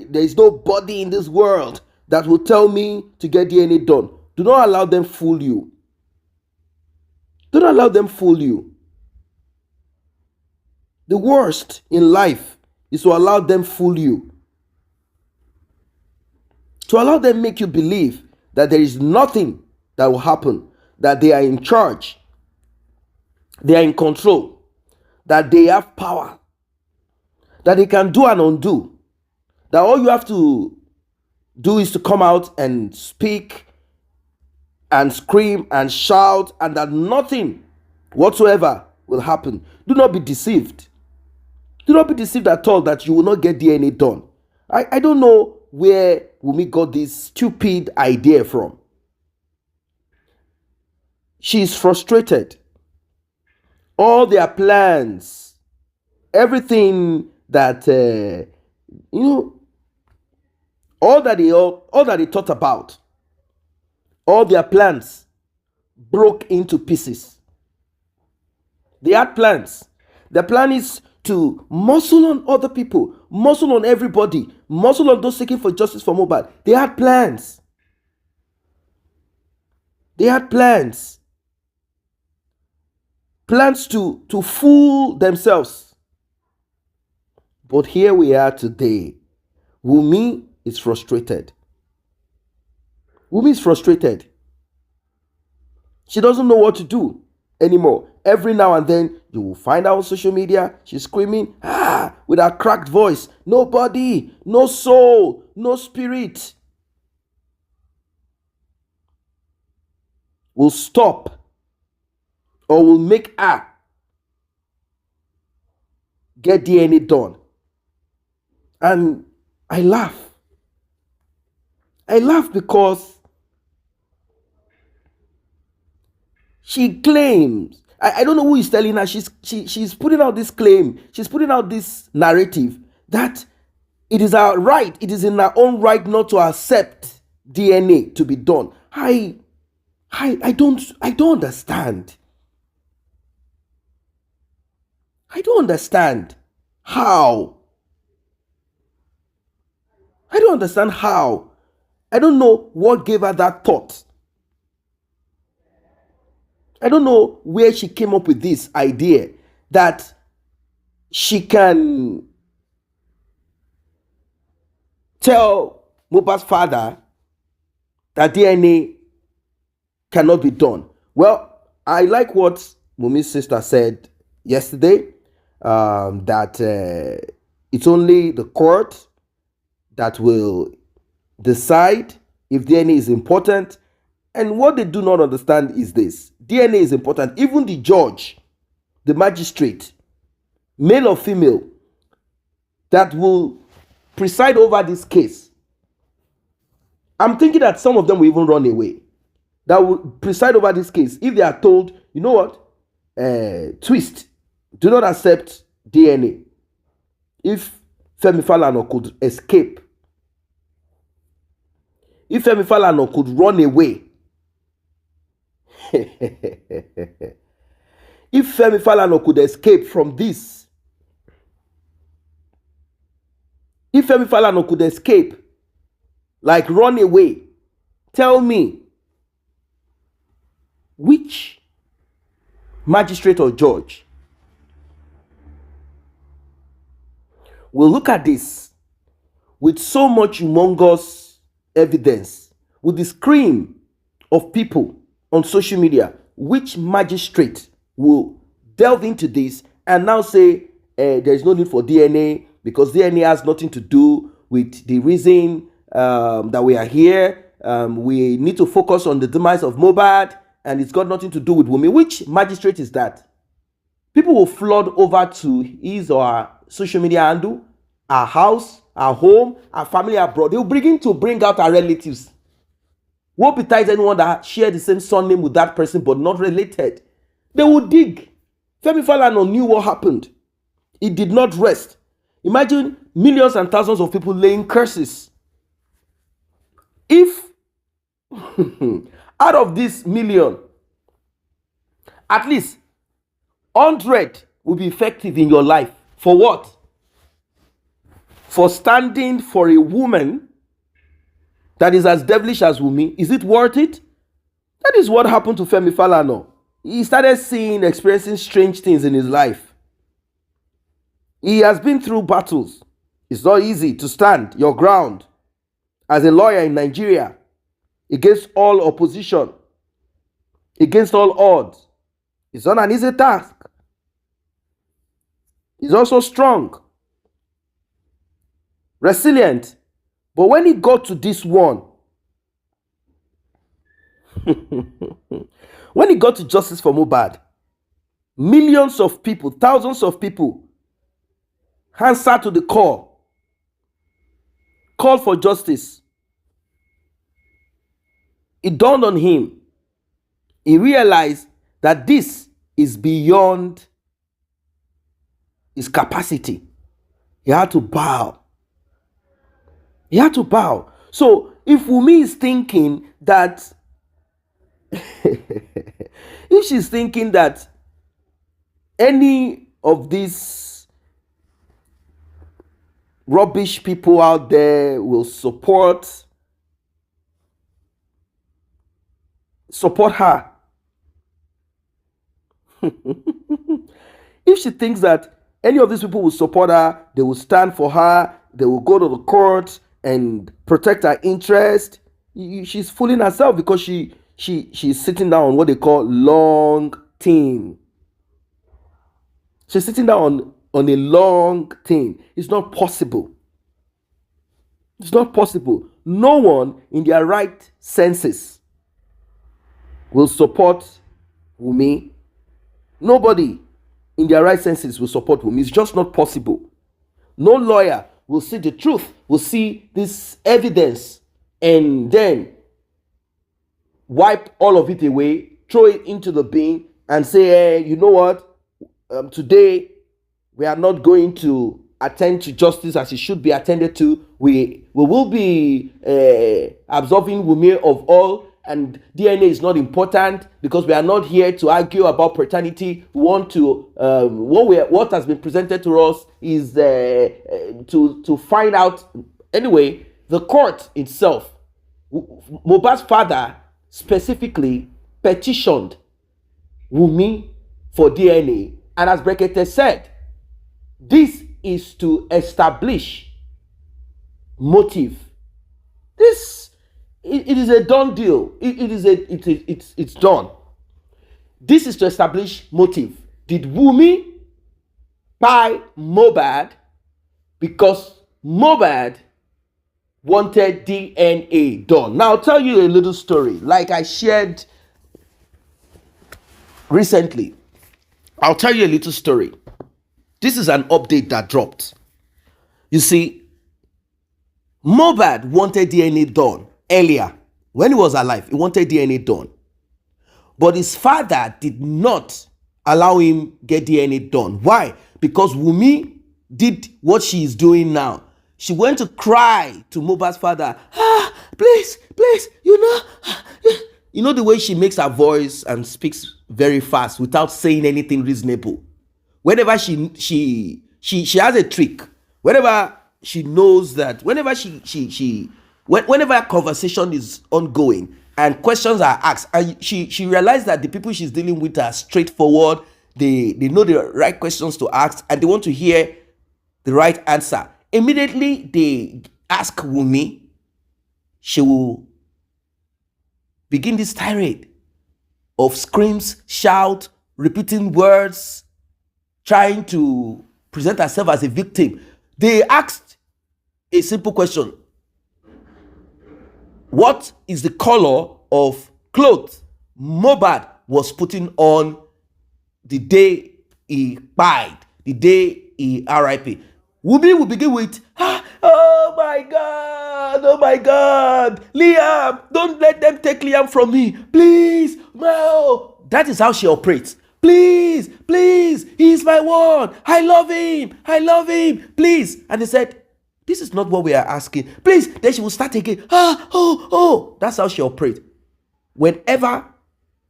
there is no body in this world that will tell me to get DNA done. Do not allow them fool you. Don't allow them fool you. The worst in life is to allow them fool you. To allow them make you believe that there is nothing that will happen, that they are in charge, they are in control, that they have power, that they can do and undo, that all you have to do is to come out and speak and scream and shout, and that nothing whatsoever will happen. Do not be deceived. Do not be deceived at all that you will not get DNA done. I don't know where Wunmi got this stupid idea from. She is frustrated. All their plans, everything that all that they thought about, all their plans broke into pieces. They had plans. The plan is to muscle on other people, muscle on everybody, muscle on those seeking for justice for Mohbad. They had plans. They had plans. Plans to fool themselves. But here we are today. Wunmi is frustrated. Wunmi is frustrated. She doesn't know what to do anymore. Every now and then, you will find her on social media. She's screaming, with her cracked voice. No body, no soul, no spirit. Will stop or will make her get DNA done. And I laugh. I laugh because she claims, I don't know who is telling her, she's putting out this claim, she's putting out this narrative that it is our right, it is in our own right not to accept DNA to be done. I don't understand. I don't understand how. I don't understand how. I don't know what gave her that thought. I don't know where she came up with this idea that she can tell Mohbad's father that DNA cannot be done. Well, I like what Wunmi's sister said yesterday, that it's only the court that will decide if DNA is important. And what they do not understand is this: DNA is important. Even the judge, the magistrate, male or female, that will preside over this case, I'm thinking that some of them will even run away. That will preside over this case if they are told, you know what, twist, do not accept DNA. If Femi Falana could escape if Femi Falana could run away, if Femi Falana could escape from this, if Femi Falana could escape, like run away, tell me, which magistrate or judge will look at this with so much humongous evidence, with the scream of people on social media? Which magistrate will delve into this and now say there is no need for DNA because DNA has nothing to do with the reason that we are here? We need to focus on the demise of Mohbad, and it's got nothing to do with Wunmi. Which magistrate is that? People will flood over to his or her social media handle, our house, our home, our family abroad. They will begin to bring out our relatives. Won't betides anyone that share the same surname with that person but not related. They will dig. Femi Falana knew what happened. He did not rest. Imagine millions and thousands of people laying curses. If out of this million, at least 100 will be effective in your life. For what? For standing for a woman that is as devilish as Wunmi. Is it worth it? That is what happened to Femi Falana. He started experiencing strange things in his life. He has been through battles. It's not easy to stand your ground as a lawyer in Nigeria against all opposition, against all odds. It's not an easy task. He's also strong, resilient. But when he got to this one, when he got to justice for Mohbad, millions of people, thousands of people answered to the call for justice. It dawned on him. He realized that this is beyond his capacity. He had to bow. He had to bow. So if Wunmi is thinking that if she's thinking that any of these rubbish people out there will support her, if she thinks that any of these people will support her, they will stand for her, they will go to the court and protect her interest, she's fooling herself, because she's sitting down on what they call long thing. She's sitting down on a long thing. It's not possible. It's not possible. No one in their right senses will support Wunmi. Nobody in their right senses will support Wunmi. It's just not possible. No lawyer will see the truth, will see this evidence, and then wipe all of it away, throw it into the bin, and say, hey, you know what? Today, we are not going to attend to justice as it should be attended to. We will be absolving Wunmi of all, and DNA is not important because we are not here to argue about paternity. We want to what has been presented to us is to find out. Anyway, the court itself, Mohbad's father specifically petitioned Wunmi for DNA, and as Brekete said, this is to establish motive. It is a done deal. It's done. This is to establish motive. Did Wunmi buy Mohbad because Mohbad wanted DNA done? Now I'll tell you a little story, like I shared recently. I'll tell you a little story. This is an update that dropped. You see, Mohbad wanted DNA done earlier. When he was alive, he wanted DNA done. But his father did not allow him get DNA done. Why? Because Wunmi did what she is doing now. she went to cry to Mohbad's father. Please, you know the way she makes her voice and speaks very fast without saying anything reasonable. Whenever she has a trick. Whenever she knows that, whenever whenever a conversation is ongoing and questions are asked, and she realized that the people she's dealing with are straightforward, they know the right questions to ask, and they want to hear the right answer. Immediately they ask Wunmi, she will begin this tirade of screams, shout, repeating words, trying to present herself as a victim. They asked a simple question: what is the color of clothes Mohbad was putting on the day he died, the day he RIP? Wunmi will begin with, oh my God, Liam, don't let them take Liam from me, please, no. That is how she operates. Please, he's my one, I love him, please. And they said, this is not what we are asking, please. Then she will start again, that's how she operates. Whenever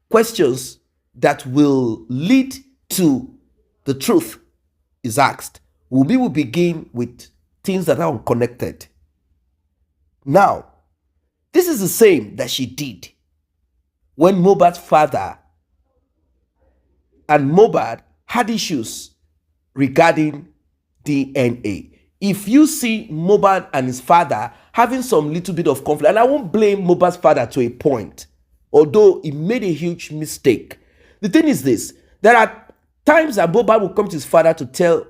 questions that will lead to the truth is asked, Wunmi will begin with things that are unconnected. Now, this is the same that she did when Mohbad's father and Mohbad had issues regarding DNA. If you see Mohbad and his father having some little bit of conflict, and I won't blame Mohbad's father to a point, although he made a huge mistake. The thing is this: there are times that Mohbad will come to his father to tell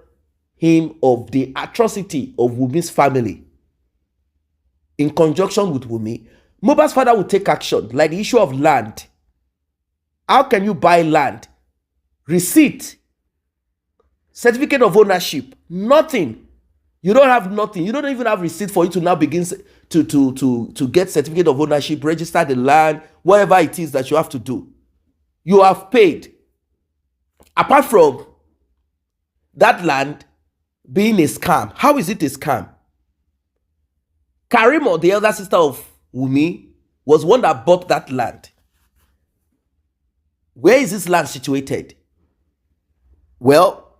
him of the atrocity of Wunmi's family. In conjunction with Wunmi, Mohbad's father will take action, like the issue of land. How can you buy land? Receipt, certificate of ownership, nothing. You don't have nothing. You don't even have receipt for you to now begin to get certificate of ownership, register the land, whatever it is that you have to do. You have paid. Apart from that land being a scam. How is it a scam? Karimo, the elder sister of Wunmi, was one that bought that land. Where is this land situated? Well,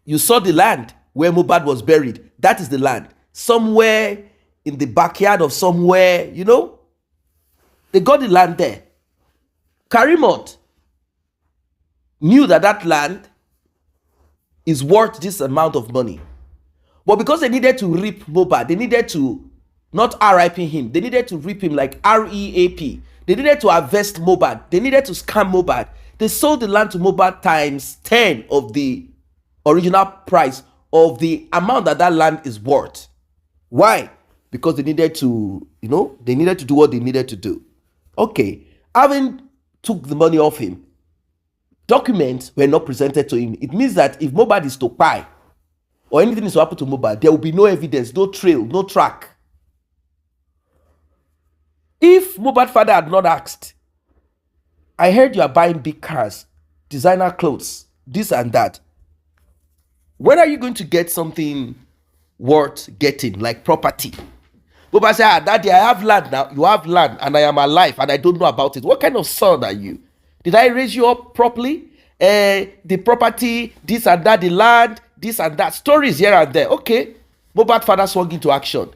you saw the land where Mohbad was buried. That is the land. Somewhere in the backyard of somewhere, they got the land there. Karimot knew that that land is worth this amount of money. But because they needed to rip Mohbad, they needed to not RIP him, they needed to rip him like REAP. They needed to harvest Mohbad. They needed to scam Mohbad. They sold the land to Mohbad times 10 of the original price of the amount that land is worth. Why? Because they needed to, they needed to do what they needed to do. Okay, having took the money off him, documents were not presented to him. It means that if Mohbad is to buy or anything is to happen to Mohbad, there will be no evidence, no trail, no track. If Mohbad's father had not asked, I heard you are buying big cars, designer clothes, this and that, when are you going to get something worth getting, like property? Mohbad said, Daddy, I have land now. You have land and I am alive and I don't know about it. What kind of son are you? Did I raise you up properly? The property, this and that, the land, this and that. Stories here and there. Okay. Mohbad's father swung into action.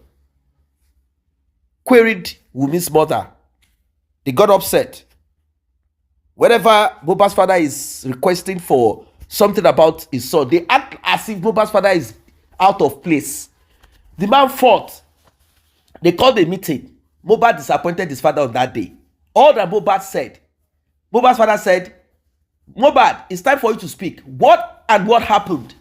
Queried Wunmi's mother. They got upset. Whenever Mohbad's father is requesting for something about his son, they act as if Mohbad's father is out of place. The man fought. They called a meeting. Mohbad disappointed his father on that day. All that Mohbad said, Mohbad's father said, Mohbad, it's time for you to speak. What happened?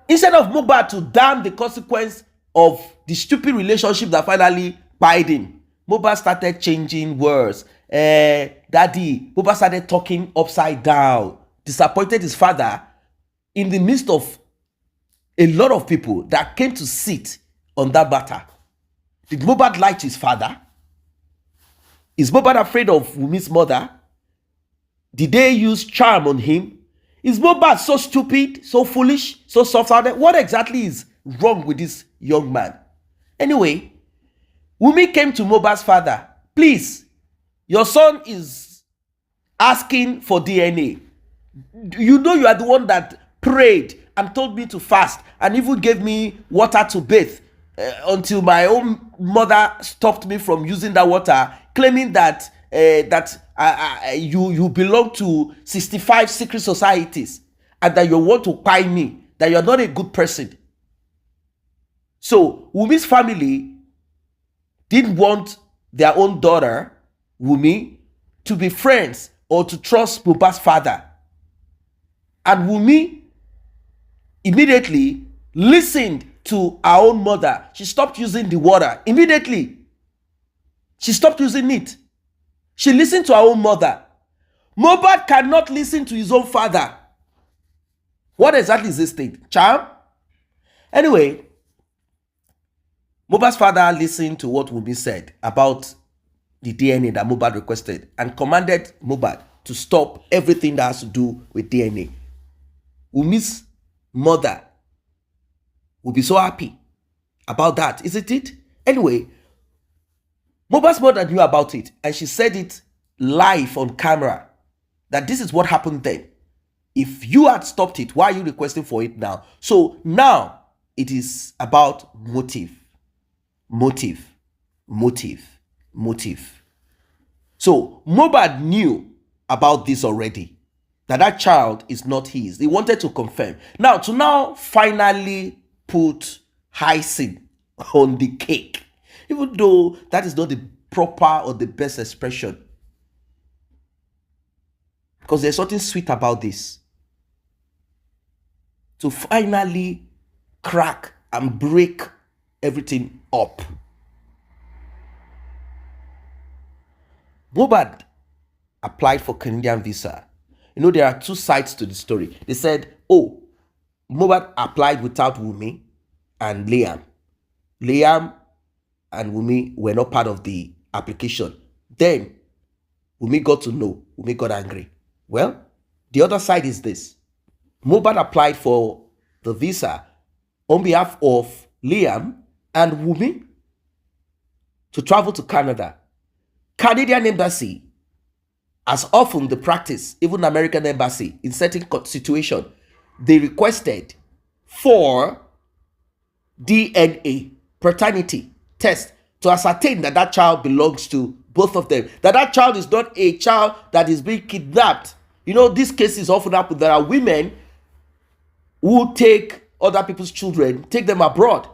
Instead of Mohbad to damn the consequence of the stupid relationship that finally buried him, Mohbad started changing words. Daddy, Mohbad started talking upside down. Disappointed his father in the midst of a lot of people that came to sit on that matter. Did Mohbad lie to his father? Is Mohbad afraid of Wunmi's mother? Did they use charm on him? Is Mohbad so stupid, so foolish, so soft-hearted? What exactly is wrong with this young man. Anyway, Wunmi came to Mohbad's father. Please, your son is asking for DNA. You know you are the one that prayed and told me to fast and even gave me water to bathe until my own mother stopped me from using that water, claiming that you belong to 65 secret societies and that you want to buy me, that you're not a good person. So Wunmi's family didn't want their own daughter, Wunmi, to be friends or to trust Mohbad's father. And Wunmi immediately listened to her own mother. She stopped using the water. Immediately, she stopped using it. She listened to her own mother. Mohbad cannot listen to his own father. What exactly is this thing? Charm? Anyway, Mohbad's father listened to what Wunmi said about the DNA that Mohbad requested and commanded Mohbad to stop everything that has to do with DNA. Wunmi's mother will be so happy about that, isn't it? Anyway, Mohbad's mother knew about it and she said it live on camera that this is what happened then. If you had stopped it, why are you requesting for it now? So now it is about motive. So Mohbad knew about this already, that child is not his. He wanted to confirm. Now, to finally put icing on the cake, even though that is not the proper or the best expression, because there's something sweet about this. To finally crack and break everything up. Mohbad applied for Canadian visa. You know, there are two sides to the story. They said, oh, Mohbad applied without Wunmi and Liam. Liam and Wunmi were not part of the application. Then Wunmi got to know. Wunmi got angry. Well, the other side is this. Mohbad applied for the visa on behalf of Liam and Wunmi to travel to Canada. Canadian embassy, as often the practice, even American embassy, in certain situations, they requested for DNA, paternity test, to ascertain that child belongs to both of them. That child is not a child that is being kidnapped. You know, these cases often happen. There are women who take other people's children, take them abroad.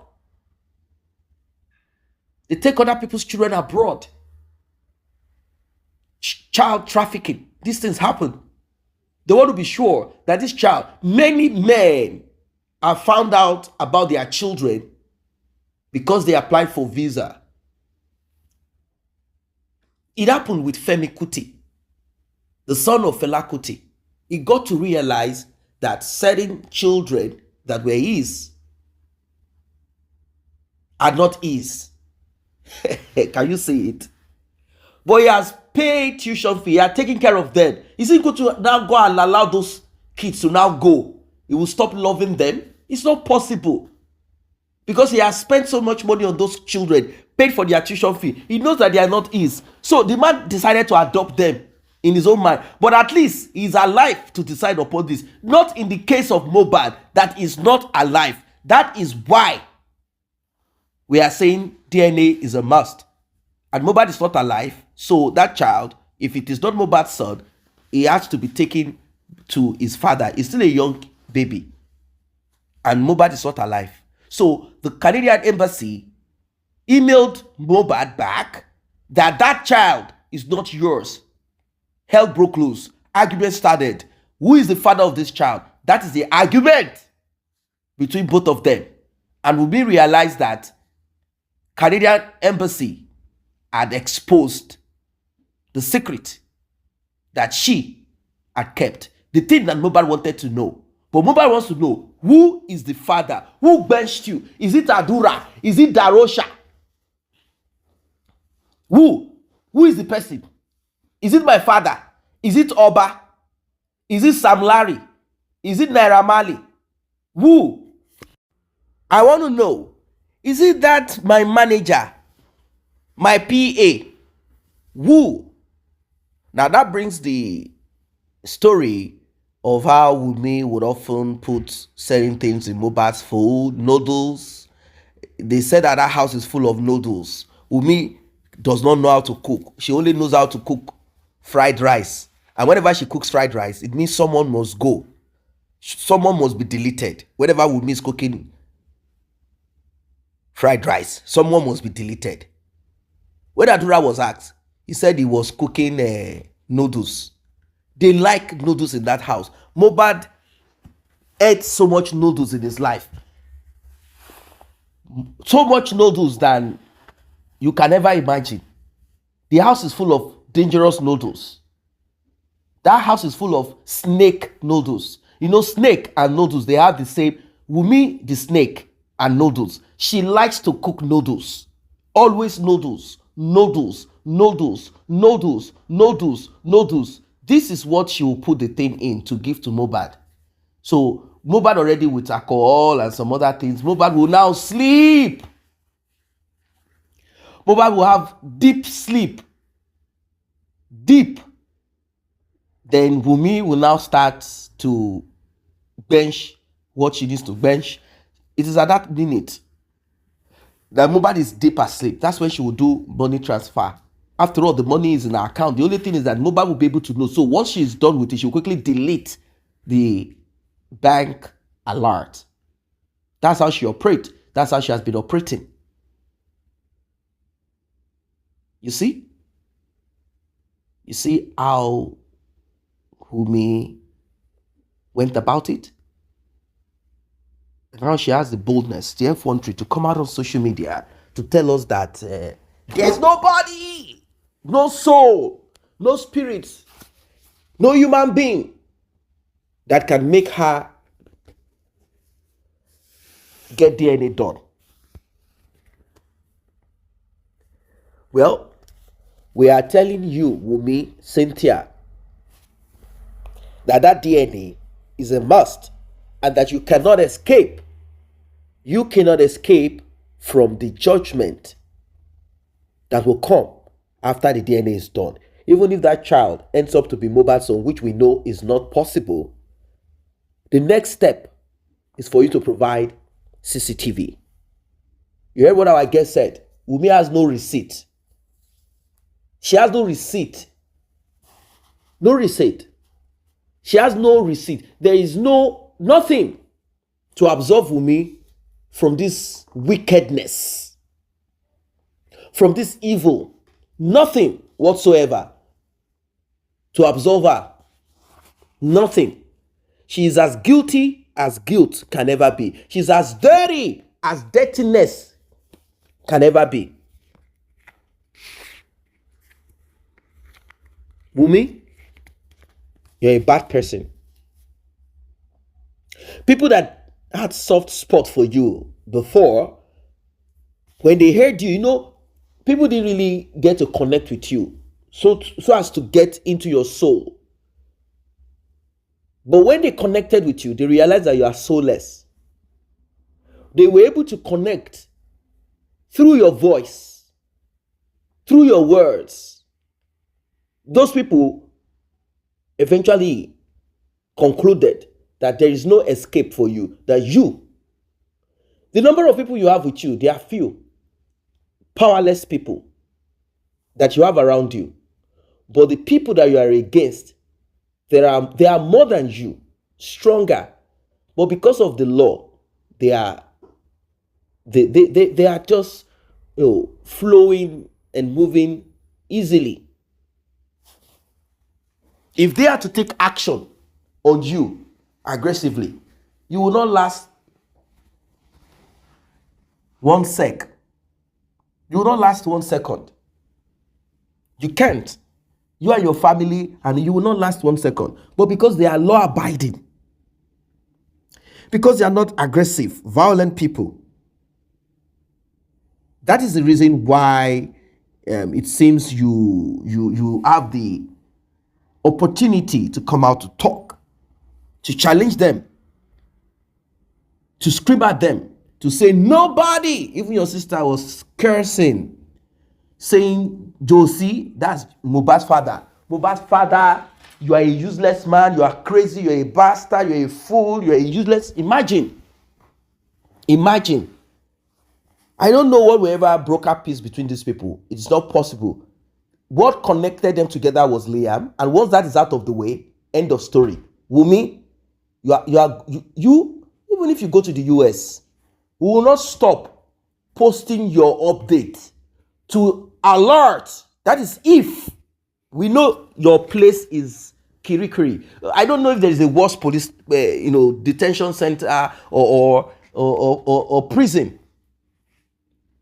They take other people's children abroad. Child trafficking. These things happen. They want to be sure that this child, many men have found out about their children because they applied for visa. It happened with Femi Kuti, the son of Fela Kuti. He got to realize that certain children that were his are not his. Can you see it? But he has paid tuition fee. He has taken care of them. Is he going to now go and allow those kids to now go? He will stop loving them? It's not possible. Because he has spent so much money on those children, paid for their tuition fee. He knows that they are not his. So the man decided to adopt them in his own mind. But at least he's alive to decide upon this. Not in the case of Mohbad, that is not alive. That is why we are saying DNA is a must. And Mohbad is not alive. So that child, if it is not Mohbad's son, he has to be taken to his father. He's still a young baby. And Mohbad is not alive. So the Canadian embassy emailed Mohbad back that child is not yours. Hell broke loose. Argument started. Who is the father of this child? That is the argument between both of them. And Wunmi realized that Canadian embassy had exposed the secret that she had kept. The thing that Mohbad wanted to know. But Mohbad wants to know, who is the father? Who benched you? Is it Adura? Is it Darosha? Who is the person? Is it my father? Is it Oba? Is it Sam Larry? Is it Naira Marley? Who? I want to know. Is it that my manager, my PA, who? Now that brings the story of how Wunmi would often put certain things in Mohbad's food, noodles. They said that that house is full of noodles. Wunmi does not know how to cook. She only knows how to cook fried rice. And whenever she cooks fried rice, it means someone must go. Someone must be deleted. Whenever Wunmi is cooking fried rice, someone must be deleted. When Adura was asked, he said he was cooking noodles. They like noodles in that house. Mohbad ate so much noodles in his life. So much noodles than you can ever imagine. The house is full of dangerous noodles. That house is full of snake noodles. You know, snake and noodles, they have the same. Wunmi, the snake, and noodles. She likes to cook noodles. Always noodles, noodles, noodles, noodles, noodles, noodles. This is what she will put the thing in to give to Mohbad. So Mohbad already with alcohol and some other things. Mohbad will now sleep. Mohbad will have deep sleep. Deep. Then Wunmi will now start to bench what she needs to bench. It is at that minute that Mohbad is deep asleep. That's when she will do money transfer. After all, the money is in her account. The only thing is that Mohbad will be able to know. So once she is done with it, she will quickly delete the bank alert. That's how she operates. That's how she has been operating. You see? You see how Wunmi went about it? And now she has the boldness, the effrontery to come out on social media to tell us that there's nobody, no soul, no spirit, no human being that can make her get DNA done. Well, we are telling you, Wunmi, Cynthia, that DNA is a must and that you cannot escape. You cannot escape from the judgment that will come after the DNA is done. Even if that child ends up to be Mohbad's son, which we know is not possible, the next step is for you to provide CCTV. You heard what our guest said. Wunmi has no receipt. She has no receipt. No receipt. She has no receipt. There is nothing to absolve Wunmi from this wickedness, from this evil. Nothing whatsoever to absolve her. Nothing. She is as guilty as guilt can ever be. She's as dirty as dirtiness can ever be. Wunmi, you're a bad person. People that had soft spot for you before, when they heard you, people didn't really get to connect with you so as to get into your soul. But when they connected with you, they realized that you are soulless. They were able to connect through your voice, through your words. Those people eventually concluded that there is no escape for you, that the number of people you have with you, they are few, powerless people that you have around you. But the people that you are against, they are more than you, stronger. But because of the law, they are just flowing and moving easily. If they are to take action on you aggressively, you will not last 1 sec. You will not last 1 second. You can't. You and your family, and you will not last 1 second. But because they are law-abiding, because they are not aggressive, violent people, that is the reason why it seems you have the opportunity to come out to talk, to challenge them, to scream at them, to say nobody, even your sister, was cursing, saying, Josie, that's Mohbad's father. Mohbad's father, you are a useless man, you are crazy, you're a bastard, you're a fool, you're a useless. Imagine. I don't know what will ever broker peace between these people. It's not possible. What connected them together was Liam, and once that is out of the way, end of story. Wunmi, you even if you go to the US, we will not stop posting your update to alert. That is if we know your place is Kirikiri. I don't know if there is a worse police, detention center or prison.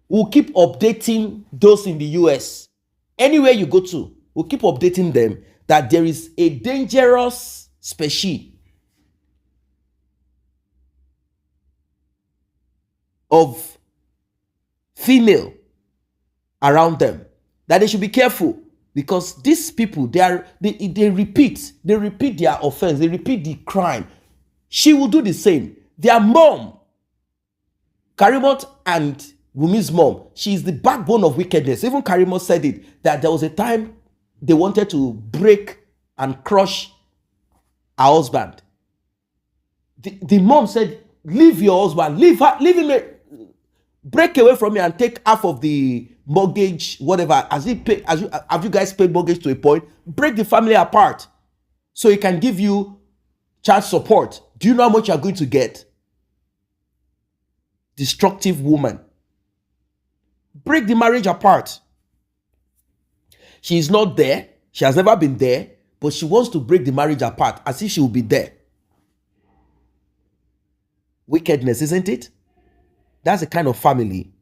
We'll keep updating those in the US. Anywhere you go to, we'll keep updating them that there is a dangerous species of female around them, that they should be careful, because these people, they repeat their offense, they repeat the crime. She will do the same. Their mom, Karimot and Wunmi's mom, she is the backbone of wickedness. Even Karimot said it, that there was a time they wanted to break and crush her husband. The mom said, leave your husband, leave him, break away from me and take half of the mortgage, whatever. Have you guys paid mortgage to a point? Break the family apart so he can give you child support. Do you know how much you're going to get? Destructive woman. Break the marriage apart. She is not there. She has never been there, but she wants to break the marriage apart as if she will be there. Wickedness, isn't it? That's the kind of family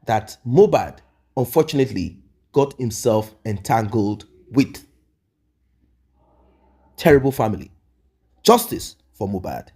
that Mohbad, unfortunately, got himself entangled with. Terrible family. Justice for Mohbad.